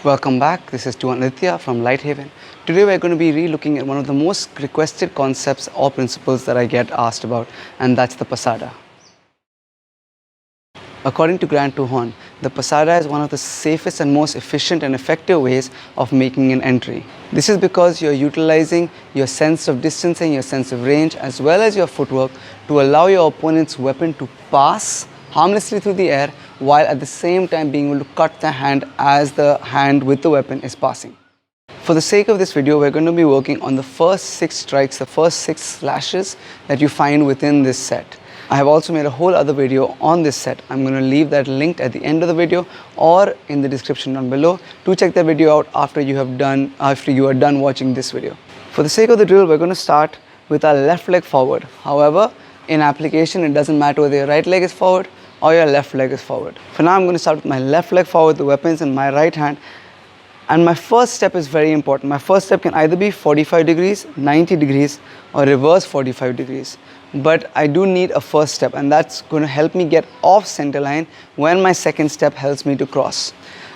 Welcome back. This is Tuhon Aditya from LightHaven. Today we're going to be re-looking at one of the most requested concepts or principles that I get asked about, and that's the Pasada. According to GrandTuhon, the Pasada is one of the safest and most efficient and effective ways of making an entry. This is because you're utilizing your sense of distancing, your sense of range, as well as your footwork to allow your opponent's weapon to pass harmlessly through the air, while at the same time being able to cut the hand as the hand with the weapon is passing. For the sake of this video, we're going to be working on the first 6 strikes, the first 6 slashes that you find within this set. I have also made a whole other video on this set. I'm going to leave that linked at the end of the video or in the description down below. Do check that video out after you are done watching this video. For the sake of the drill, we're going to start with our left leg forward. However, in application, it doesn't matter whether your right leg is forward or your left leg is forward. For now, I'm going to start with my left leg forward, the weapons in my right hand. And my first step is very important. My first step can either be 45 degrees, 90 degrees, or reverse 45 degrees. But I do need a first step, and that's going to help me get off center line when my second step helps me to cross.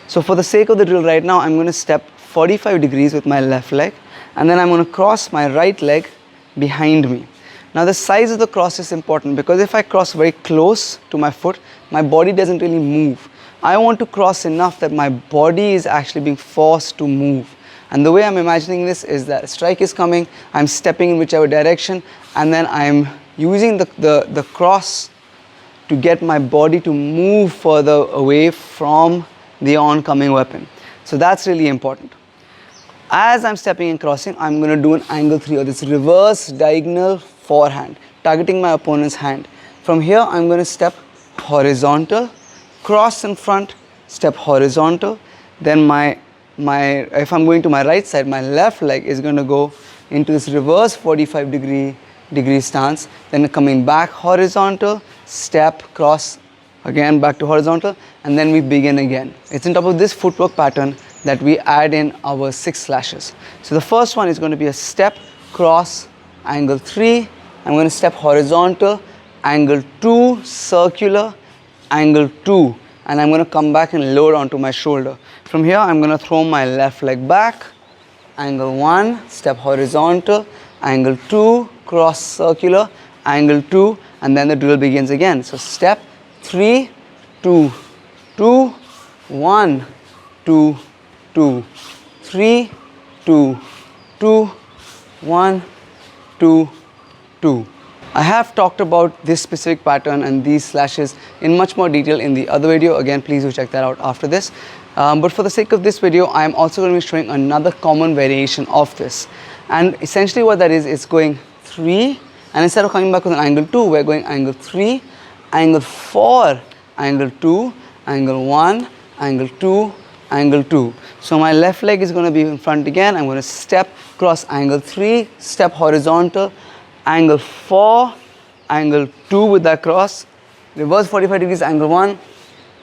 So for the sake of the drill right now, I'm going to step 45 degrees with my left leg, and then I'm going to cross my right leg behind me. Now the size of the cross is important, because if I cross very close to my foot, my body doesn't really move. I want to cross enough that my body is actually being forced to move. And the way I'm imagining this is that a strike is coming, I'm stepping in whichever direction, and then I'm using the cross to get my body to move further away from the oncoming weapon. So that's really important. As I'm stepping and crossing, I'm going to do an angle 3, or this reverse diagonal forehand, targeting my opponent's hand. From here, I'm going to step horizontal, cross in front, step horizontal. Then if I'm going to my right side, my left leg is going to go into this reverse 45 degree stance. Then coming back horizontal, step, cross, again back to horizontal, and then we begin again. It's on top of this footwork pattern that we add in our 6 slashes. So the first one is going to be a step, cross, angle 3. I'm going to step horizontal, angle 2, circular, angle 2, and I'm going to come back and load onto my shoulder. From here, I'm going to throw my left leg back, angle 1, step horizontal, angle 2, cross, circular, angle 2, and then the drill begins again. So step 3, 2, 2, 1, 2, 2, 3, 2, 2, 1, 2, 2. I have talked about this specific pattern and these slashes in much more detail in the other video. Again, please do check that out after this. But for the sake of this video, I am also going to be showing another common variation of this. And essentially what that is, it's going 3, and instead of coming back with an angle 2, we're going angle 3, angle 4, angle 2, angle 1, angle 2, angle 2. So my left leg is going to be in front again. I'm going to step, cross, angle 3, step horizontal, angle 4, angle 2 with that cross, reverse 45 degrees, angle 1,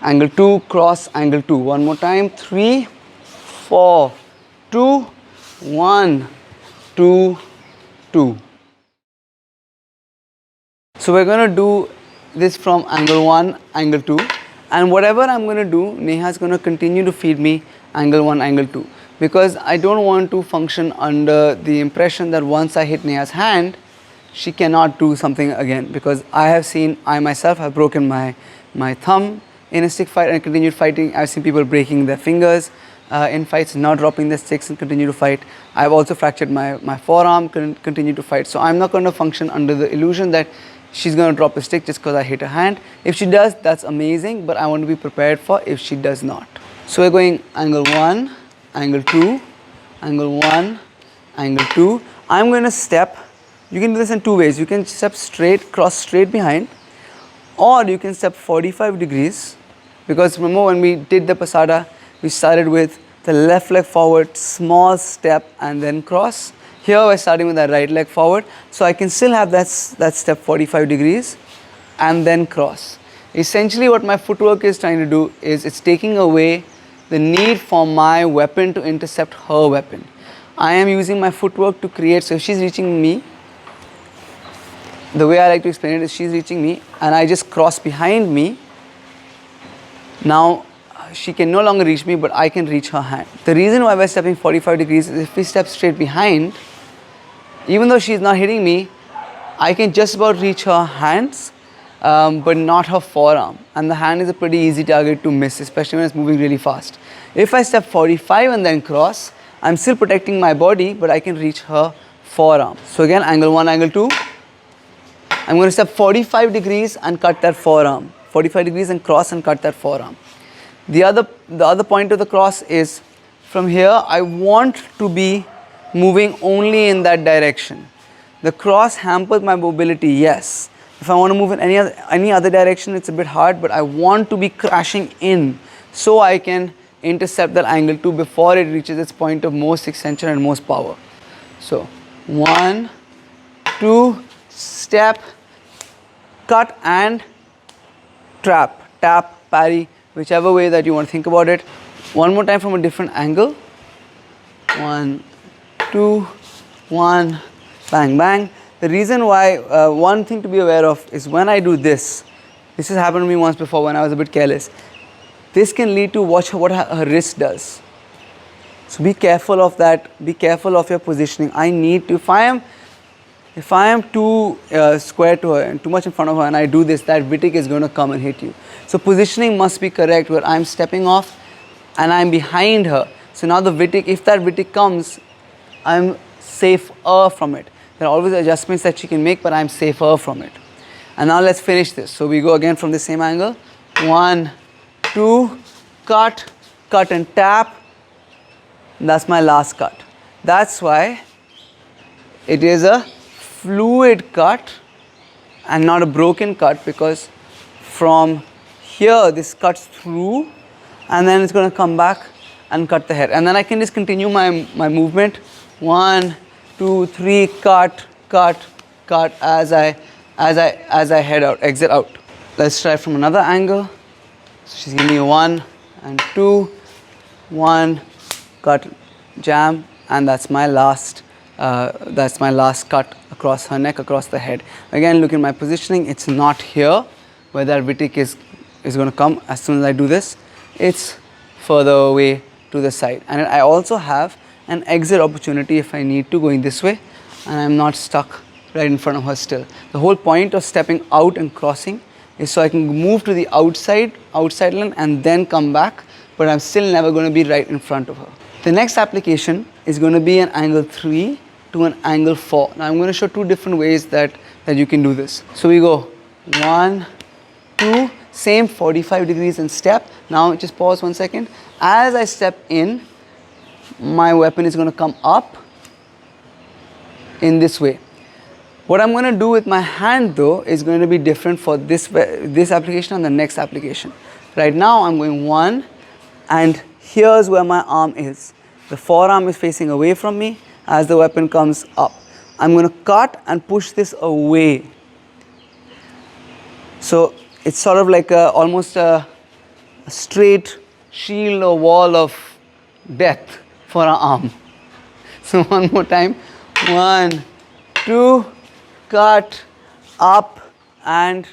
angle 2, cross, angle 2. One more time, 3, 4, 2, 1, 2, 2. So we're going to do this from angle 1, angle 2, and whatever I'm going to do, Neha is going to continue to feed me angle 1, angle 2, because I don't want to function under the impression that once I hit Neha's hand, she cannot do something again, because I myself have broken my thumb in a stick fight and continued fighting. I've seen people breaking their fingers in fights, not dropping their sticks and continue to fight. I've also fractured my forearm, continue to fight. So I'm not going to function under the illusion that she's going to drop a stick just because I hit her hand. If she does, that's amazing, but I want to be prepared for if she does not. So we're going angle 1, angle 2, angle 1, angle 2. I'm going to step. You can do this in 2 ways. You can step straight, cross straight behind, or you can step 45 degrees, because remember when we did the Pasada, we started with the left leg forward, small step, and then cross. Here we're starting with the right leg forward, so I can still have that step 45 degrees and then cross. Essentially what my footwork is trying to do is it's taking away the need for my weapon to intercept her weapon. I am using my footwork to create, so if she's reaching me, the way I like to explain it is she's reaching me and I just cross behind me. Now she can no longer reach me, but I can reach her hand. The reason why we're stepping 45 degrees is if we step straight behind, even though she's not hitting me, I can just about reach her hands, but not her forearm. And the hand is a pretty easy target to miss, especially when it's moving really fast. If I step 45 and then cross, I'm still protecting my body, but I can reach her forearm. So again, angle 1, angle 2. I'm going to step 45 degrees and cut that forearm. 45 degrees and cross and cut that forearm. The other point of the cross is from here, I want to be moving only in that direction. The cross hampers my mobility, yes. If I want to move in any other direction, it's a bit hard, but I want to be crashing in so I can intercept that angle 2 before it reaches its point of most extension and most power. So 1, 2, step, cut and trap, tap, parry, whichever way that you want to think about it. One more time from a different angle. 1, 2, 1, bang, bang. The reason why, one thing to be aware of is when I do this, this has happened to me once before when I was a bit careless. This can lead to what her wrist does. So be careful of that, be careful of your positioning. I need to, if I am too square to her and too much in front of her and I do this, that Vitic is going to come and hit you. So positioning must be correct where I'm stepping off and I'm behind her. So now the Vitic, if that Vitic comes, I'm safer from it. There are always adjustments that she can make, but I'm safer from it. And now let's finish this. So we go again from the same angle. 1, 2, cut, cut and tap. That's my last cut. That's why it is a fluid cut and not a broken cut, because from here this cuts through and then it's going to come back and cut the head, and then I can just continue my movement. 1, 2, 3, cut, cut, cut as I head out, exit out. Let's try from another angle. So she's giving me 1 and 2, 1, cut, jam, and that's my last cut across her neck, across the head. Again, look at my positioning. It's not here where that Vitic is going to come as soon as I do this. It's further away to the side, and I also have an exit opportunity if I need to, going this way, and I'm not stuck right in front of her still. The whole point of stepping out and crossing is so I can move to the outside line and then come back, but I'm still never going to be right in front of her. The next application is going to be an angle 3 to an angle 4. Now I'm going to show two different ways that you can do this. So we go 1, 2, same 45 degrees and step. Now just pause 1 second. As I step in, my weapon is going to come up in this way. What I'm going to do with my hand though is going to be different for this application and the next application. Right now I'm going 1, and here's where my arm is. The forearm is facing away from me as the weapon comes up. I'm going to cut and push this away. So it's sort of like almost a straight shield or wall of death for our arm. So one more time. 1, 2, cut, up, and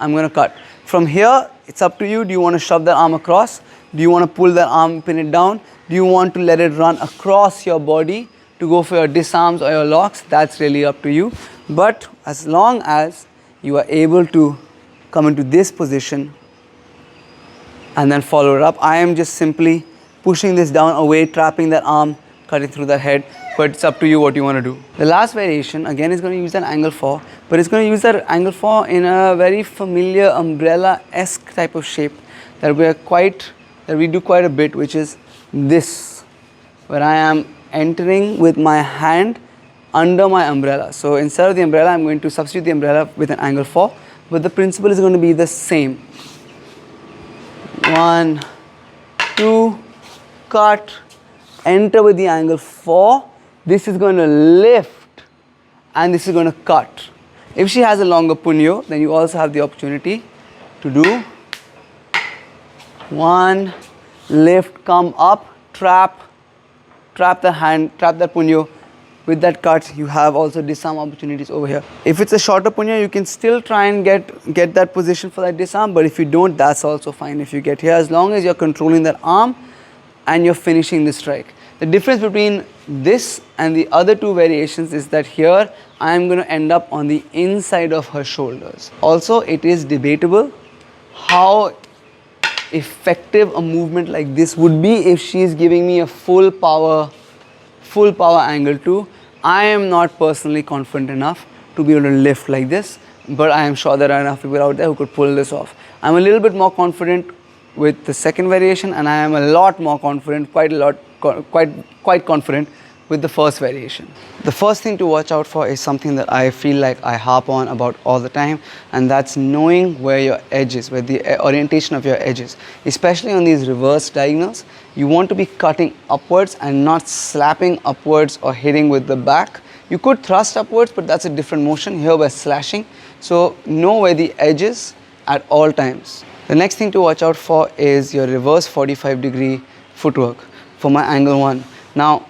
I'm going to cut. From here, it's up to you. Do you want to shove that arm across? Do you want to pull that arm, pin it down? Do you want to let it run across your body to go for your disarms or your locks? That's really up to you. But as long as you are able to come into this position and then follow it up, I am just simply pushing this down away, trapping that arm, cutting through the head. But it's up to you what you want to do. The last variation again is going to use that angle 4, but it's going to use that angle 4 in a very familiar umbrella-esque type of shape that we do quite a bit, which is this, where I am entering with my hand under my umbrella. So instead of the umbrella, I'm going to substitute the umbrella with an angle 4, but the principle is going to be the same. 1, 2, cut, enter with the angle 4. This is going to lift and this is going to cut. If she has a longer punyo, then you also have the opportunity to do 1, lift, come up, trap the hand, trap that punyo, with that cut, you have also disarm opportunities over here. If it's a shorter punya, you can still try and get that position for that disarm, but if you don't, that's also fine if you get here, as long as you're controlling that arm and you're finishing the strike. The difference between this and the other two variations is that here I am going to end up on the inside of her shoulders. Also, it is debatable how effective a movement like this would be if she is giving me a full power angle too. I am not personally confident enough to be able to lift like this, but I am sure there are enough people out there who could pull this off. I'm a little bit more confident with the second variation, and I am a lot more confident, quite confident with the first variation. The first thing to watch out for is something that I feel like I harp on about all the time, and that's knowing where your edge is, where the orientation of your edge is. Especially on these reverse diagonals, you want to be cutting upwards and not slapping upwards or hitting with the back. You could thrust upwards, but that's a different motion. Here we're slashing. So know where the edge is at all times. The next thing to watch out for is your reverse 45-degree footwork for my angle 1. Now,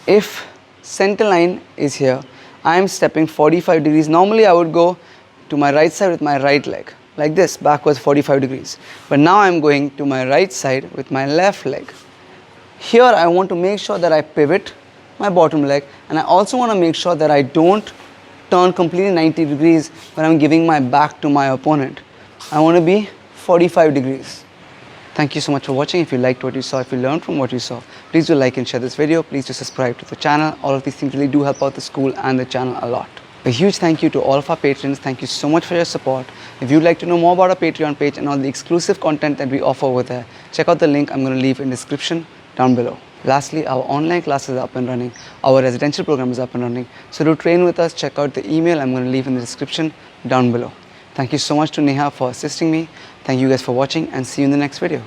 if center line is here, I am stepping 45 degrees. Normally I would go to my right side with my right leg, like this, backwards 45 degrees. But now I am going to my right side with my left leg. Here I want to make sure that I pivot my bottom leg, and I also want to make sure that I don't turn completely 90 degrees when I'm giving my back to my opponent. I want to be 45 degrees. Thank you so much for watching. If you liked what you saw, if you learned from what you saw, please do like and share this video. Please do subscribe to the channel. All of these things really do help out the school and the channel a lot. A huge thank you to all of our patrons. Thank you so much for your support. If you'd like to know more about our Patreon page and all the exclusive content that we offer over there, check out the link I'm going to leave in the description down below. Lastly, our online classes are up and running. Our residential program is up and running. So to train with us, check out the email I'm going to leave in the description down below. Thank you so much to Neha for assisting me. Thank you guys for watching, and see you in the next video.